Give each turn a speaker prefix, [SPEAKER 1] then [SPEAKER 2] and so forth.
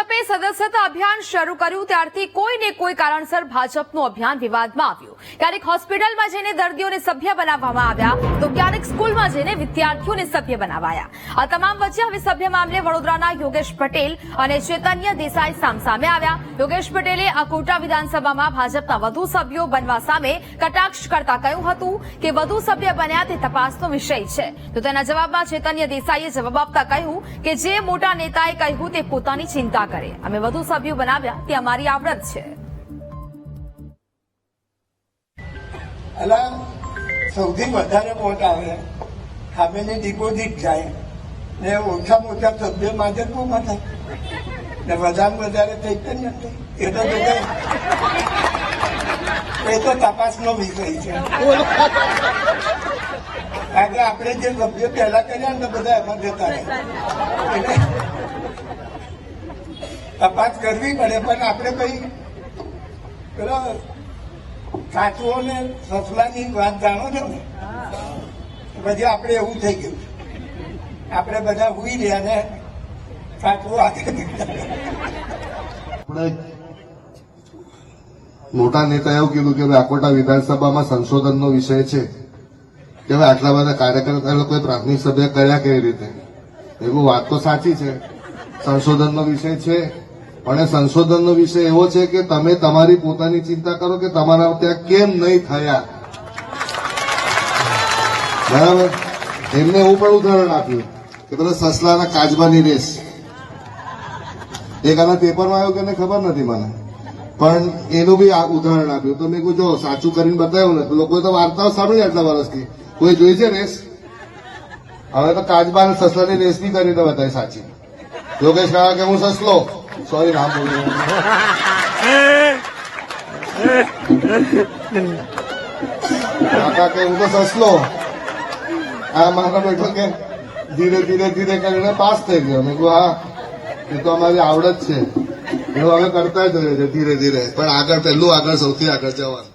[SPEAKER 1] ભાજપે સદસ્યતા અભિયાન શરૂ કર્યું ત્યારથી કોઈને કોઈ કારણસર ભાજપનું અભિયાન વિવાદમાં આવ્યું. ક્યારેક હોસ્પિટલમાં જઈને દર્દીઓને સભ્ય બનાવવામાં આવ્યા તો ક્યારેક સ્કૂલમાં જઈને વિદ્યાર્થીઓને સભ્ય બનાવાયા. આ તમામ વચ્ચે હવે સભ્ય મામલે વડોદરાના યોગેશ પટેલ અને ચૈતન્ય દેસાઈ સામસામે આવ્યા. યોગેશ પટેલે અકોટા વિધાનસભામાં ભાજપના વધુ સભ્યો બનવા સામે કટાક્ષ કરતા કહ્યું હતું કે વધુ સભ્ય બન્યા તે તપાસનો વિષય છે. તો તેના જવાબમાં ચૈતન્ય દેસાઈએ જવાબ આપતા કહ્યું કે જે મોટા નેતાએ કહ્યું તે પોતાની ચિંતા કરે. અમે વધુ સભ્યો બનાવ્યા તે અમારી આવડત છે.
[SPEAKER 2] સૌથી વધારે વોટ આવે સામેની ડિપોઝિટ જાય ને ઓછામાં ઓછા સભ્ય માટે કોમાં થાય ને વધારે વધારે ચૈતન્ય એ તો તપાસનો વિષય છે. કારણ કે આપણે જે સભ્ય પહેલા કર્યા ને બધા એમાં જતા રહે તપાસ કરવી પડે. પણ આપણે કઈ પેલો સાચવો ને સસલાની વાત જાણો છો ને પછી આપણે એવું થઈ ગયું આપણે બધા હુઈ રહ્યા ને સાચવું આગળ.
[SPEAKER 3] મોટા નેતા એવું કીધું કે અકોટા વિધાનસભામાં સંશોધનનો વિષય છે કે હવે આટલા બધા કાર્યકર્તા લોકોએ પ્રાથમિક સભ્ય કર્યા કેવી રીતે. એવું વાત તો સાચી છે, સંશોધનનો વિષય છે, પણ સંશોધનનો વિષય એવો છે કે તમે તમારી પોતાની ચિંતા કરો કે તમારા ત્યાં કેમ નહીં થયા. બરાબર. એમને એવું પણ ઉદાહરણ આપ્યું કે પેલા સસલાના કાચબાની રેસ એક આના પેપરમાં આવ્યું કે ખબર નથી મને, પણ એનું બી ઉદાહરણ આપ્યું. તો મેં જો સાચું કરીને બતાવ્યું ને તો લોકોએ તો વાર્તાઓ સાંભળી આટલા વર્ષથી. કોઈ જોઈ છે રેસ? હવે તો કાચબા અને સસલાની રેસ બી કરીને બતાવી સાચી. યોગેશ કાકા કે હું સસલો, સોરી નામ બોલ્યું, કાકા કે હું તો સસલો. આ મારા બેઠો કે ધીરે ધીરે ધીરે કરીને પાસ થઈ ગયો. મેં કહ્યું હા એ તો અમારી આવડત છે, એવું હવે કરતા જ રહે છે ધીરે ધીરે, પણ આગળ પહેલું આગળ સૌથી આગળ જવાનું.